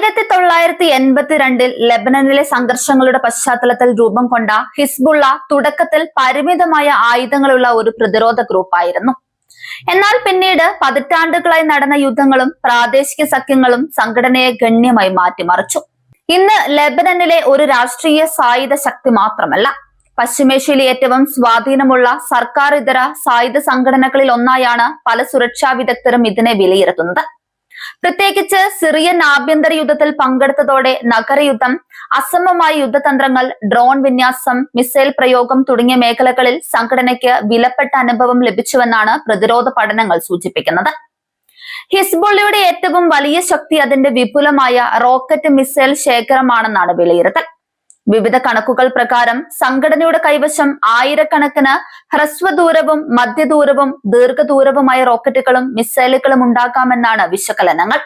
1982 ലെബനനിലെ സംഘർഷങ്ങളുടെ പശ്ചാത്തലത്തിൽ രൂപം കൊണ്ട ഹിസ്ബുള്ള തുടക്കത്തിൽ പരിമിതമായ ആയുധങ്ങളുള്ള ഒരു പ്രതിരോധ ഗ്രൂപ്പായിരുന്നു. എന്നാൽ പിന്നീട് പതിറ്റാണ്ടുകളായി നടന്ന യുദ്ധങ്ങളും പ്രാദേശിക സഖ്യങ്ങളും സംഘടനയെ ഗണ്യമായി മാറ്റിമറിച്ചു. ഇന്ന് ലെബനനിലെ ഒരു രാഷ്ട്രീയ സായുധ ശക്തി മാത്രമല്ല, പശ്ചിമേഷ്യയിലെ ഏറ്റവും സ്വാധീനമുള്ള സർക്കാർ ഇതര സായുധ സംഘടനകളിൽ ഒന്നായാണ് പല സുരക്ഷാ വിദഗ്ധരും ഇതിനെ വിലയിരുത്തുന്നത്. പ്രത്യേകിച്ച് സിറിയൻ ആഭ്യന്തര യുദ്ധത്തിൽ പങ്കെടുത്തതോടെ നഗരയുദ്ധം, അസമമായ യുദ്ധതന്ത്രങ്ങൾ, ഡ്രോൺ വിന്യാസം, മിസൈൽ പ്രയോഗം തുടങ്ങിയ മേഖലകളിൽ സംഘടനയ്ക്ക് വിലപ്പെട്ട അനുഭവം ലഭിച്ചുവെന്നാണ് പ്രതിരോധ പഠനങ്ങൾ സൂചിപ്പിക്കുന്നത്. ഹിസ്ബുള്ളയുടെ ഏറ്റവും വലിയ ശക്തി അതിന്റെ വിപുലമായ റോക്കറ്റ് മിസൈൽ ശേഖരമാണെന്നാണ് വിലയിരുത്തൽ. വിവിധ കണക്കുകൾ പ്രകാരം സംഘടനയുടെ കൈവശം ആയിരക്കണക്കിന് ഹ്രസ്വദൂരവും മധ്യദൂരവും ദീർഘദൂരവുമായ റോക്കറ്റുകളും മിസൈലുകളും ഉണ്ടാകാമെന്നാണ് വിശകലനങ്ങൾ.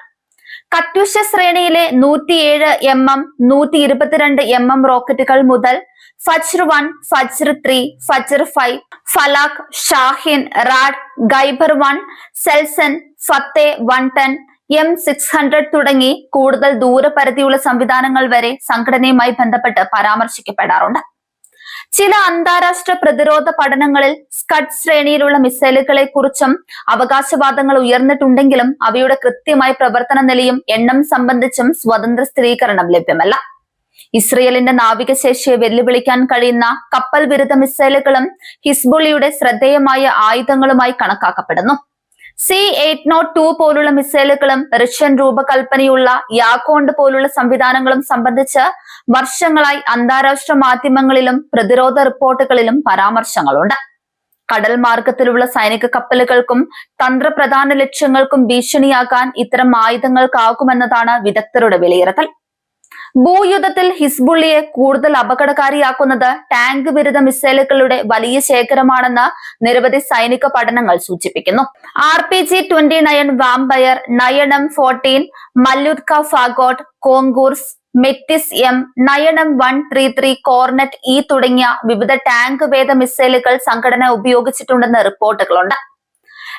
കറ്റ്യൂഷ ശ്രേണിയിലെ 107 mm, 122 mm റോക്കറ്റുകൾ മുതൽ Fajr 1, Fajr 3, Fajr 5, Falaq, Shahin, Raad, Kheibar 1, Zelzal, Fateh 110, M600 തുടങ്ങി കൂടുതൽ ദൂരപരിധിയുള്ള സംവിധാനങ്ങൾ വരെ സംഘടനയുമായി ബന്ധപ്പെട്ട് പരാമർശിക്കപ്പെടാറുണ്ട്. ചില അന്താരാഷ്ട്ര പ്രതിരോധ പഠനങ്ങളിൽ സ്കഡ് ശ്രേണിയിലുള്ള മിസൈലുകളെ കുറിച്ചും അവകാശവാദങ്ങൾ ഉയർന്നിട്ടുണ്ടെങ്കിലും അവയുടെ കൃത്യമായ പ്രവർത്തന നിലയും എണ്ണം സംബന്ധിച്ചും സ്വതന്ത്ര സ്ഥിരീകരണം ലഭ്യമല്ല. ഇസ്രയേലിന്റെ നാവികശേഷിയെ വെല്ലുവിളിക്കാൻ കഴിയുന്ന കപ്പൽ വിരുദ്ധ മിസൈലുകളും ഹിസ്ബുള്ളയുടെ ശ്രദ്ധേയമായ ആയുധങ്ങളുമായി കണക്കാക്കപ്പെടുന്നു. C-802 പോലുള്ള മിസൈലുകളും റഷ്യൻ രൂപകൽപ്പനയുള്ള യാക്കോണ്ട് പോലുള്ള സംവിധാനങ്ങളും സംബന്ധിച്ച് വർഷങ്ങളായി അന്താരാഷ്ട്ര മാധ്യമങ്ങളിലും പ്രതിരോധ റിപ്പോർട്ടുകളിലും പരാമർശങ്ങളുണ്ട്. കടൽ മാർഗത്തിലുള്ള സൈനിക കപ്പലുകൾക്കും തന്ത്രപ്രധാന ലക്ഷ്യങ്ങൾക്കും ഭീഷണിയാകാൻ ഇത്തരം ആയുധങ്ങൾക്കാകുമെന്നതാണ് വിദഗ്ധരുടെ വിലയിരുത്തൽ. ഭൂയുദ്ധത്തിൽ ഹിസ്ബുള്ളിയെ കൂടുതൽ അപകടകാരിയാക്കുന്നത് ടാങ്ക് വിരുദ്ധ മിസൈലുകളുടെ വലിയ ശേഖരമാണെന്ന് നിരവധി സൈനിക പഠനങ്ങൾ സൂചിപ്പിക്കുന്നു. RPG-29 vampire, nine M14, മല്ലുത്ക ഫാഗോട്ട്, കോങ്കൂർസ്, Metis M, nine M133, cornet E തുടങ്ങിയ വിവിധ ടാങ്ക് വേദ മിസൈലുകൾ സംഘടന ഉപയോഗിച്ചിട്ടുണ്ടെന്ന് റിപ്പോർട്ടുകളുണ്ട്.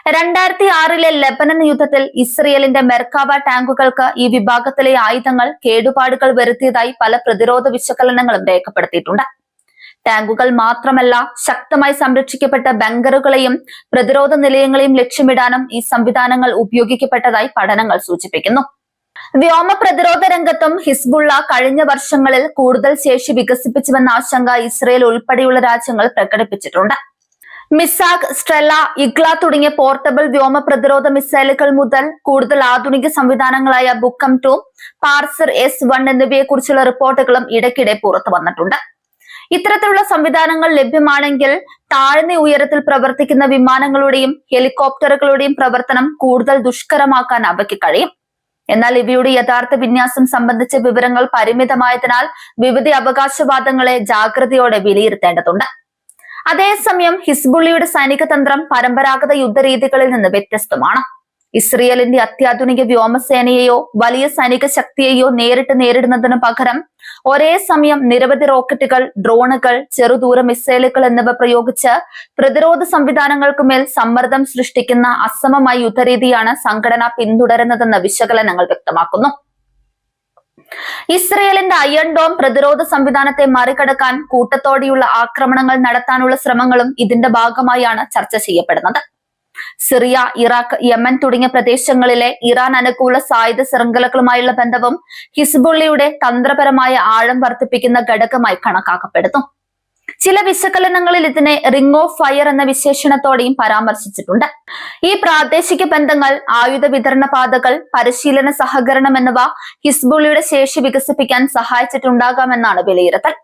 2006 ലെബനൻ യുദ്ധത്തിൽ ഇസ്രയേലിന്റെ മെർക്കാവ ടാങ്കുകൾക്ക് ഈ വിഭാഗത്തിലെ ആയുധങ്ങൾ കേടുപാടുകൾ വരുത്തിയതായി പല പ്രതിരോധ വിശകലനങ്ങളും രേഖപ്പെടുത്തിയിട്ടുണ്ട്. ടാങ്കുകൾ മാത്രമല്ല, ശക്തമായി സംരക്ഷിക്കപ്പെട്ട ബങ്കറുകളെയും പ്രതിരോധ നിലയങ്ങളെയും ലക്ഷ്യമിടാനും ഈ സംവിധാനങ്ങൾ ഉപയോഗിക്കപ്പെട്ടതായി പഠനങ്ങൾ സൂചിപ്പിക്കുന്നു. വ്യോമ പ്രതിരോധ രംഗത്തും ഹിസ്ബുള്ള കഴിഞ്ഞ വർഷങ്ങളിൽ കൂടുതൽ ശേഷി വികസിപ്പിച്ചുവെന്ന ആശങ്ക ഇസ്രയേൽ ഉൾപ്പെടെയുള്ള രാജ്യങ്ങൾ പ്രകടിപ്പിച്ചിട്ടുണ്ട്. മിസാഗ്, സ്ട്രെല്ല, ഇഗ്ല തുടങ്ങിയ പോർട്ടബിൾ വ്യോമ പ്രതിരോധ മിസൈലുകൾ മുതൽ കൂടുതൽ ആധുനിക സംവിധാനങ്ങളായ ബുക്കം 2, പാർസർ S-1 എന്നിവയെ കുറിച്ചുള്ള റിപ്പോർട്ടുകളും ഇടയ്ക്കിടെ പുറത്തു വന്നിട്ടുണ്ട്. ഇത്തരത്തിലുള്ള സംവിധാനങ്ങൾ ലഭ്യമാണെങ്കിൽ താഴ്ന്ന ഉയരത്തിൽ പ്രവർത്തിക്കുന്ന വിമാനങ്ങളുടെയും ഹെലികോപ്റ്ററുകളുടെയും പ്രവർത്തനം കൂടുതൽ ദുഷ്കരമാക്കാൻ അവയ്ക്ക് കഴിയും. എന്നാൽ ഇവയുടെ യഥാർത്ഥ വിന്യാസം സംബന്ധിച്ച വിവരങ്ങൾ പരിമിതമായതിനാൽ വിവിധ അവകാശവാദങ്ങളെ ജാഗ്രതയോടെ വിലയിരുത്തേണ്ടതുണ്ട്. അതേസമയം ഹിസ്ബുള്ളിയുടെ സൈനിക തന്ത്രം പരമ്പരാഗത യുദ്ധരീതികളിൽ നിന്ന് വ്യത്യസ്തമാണ്. ഇസ്രയേലിന്റെ അത്യാധുനിക വ്യോമസേനയെയോ വലിയ സൈനിക ശക്തിയെയോ നേരിട്ട് നേരിടുന്നതിന് പകരം ഒരേ സമയം നിരവധി റോക്കറ്റുകൾ, ഡ്രോണുകൾ, ചെറുദൂര മിസൈലുകൾ എന്നിവ പ്രയോഗിച്ച് പ്രതിരോധ സംവിധാനങ്ങൾക്കുമേൽ സമ്മർദ്ദം സൃഷ്ടിക്കുന്ന അസമമായ യുദ്ധരീതിയാണ് സംഘടന പിന്തുടരുന്നതെന്ന് വിശകലനങ്ങൾ വ്യക്തമാക്കുന്നു. ഇസ്രയേലിന്റെ അയൺ ഡോം പ്രതിരോധ സംവിധാനത്തെ മറികടക്കാൻ കൂട്ടത്തോടെയുള്ള ആക്രമണങ്ങൾ നടത്താനുള്ള ശ്രമങ്ങളും ഇതിന്റെ ഭാഗമായാണ് ചർച്ച ചെയ്യപ്പെടുന്നത്. സിറിയ, ഇറാഖ്, യമൻ തുടങ്ങിയ പ്രദേശങ്ങളിലെ ഇറാൻ അനുകൂല സായുധ ശൃംഖലകളുമായുള്ള ബന്ധവും ഹിസ്ബുള്ളയുടെ തന്ത്രപരമായ ആഴം വർദ്ധിപ്പിക്കുന്ന ഘടകമായി കണക്കാക്കപ്പെടുന്നു. ചില വിശകലനങ്ങളിൽ ഇതിനെ റിംഗ് ഓഫ് ഫയർ എന്ന വിശേഷണത്തോടെയും പരാമർശിച്ചിട്ടുണ്ട്. ഈ പ്രാദേശിക ബന്ധങ്ങൾ, ആയുധ വിതരണ പാതകൾ, പരിശീലന സഹകരണം എന്നിവ ഹിസ്ബുള്ളയുടെ ശേഷി വികസിപ്പിക്കാൻ സഹായിച്ചിട്ടുണ്ടാകാമെന്നാണ് വിലയിരുത്തൽ.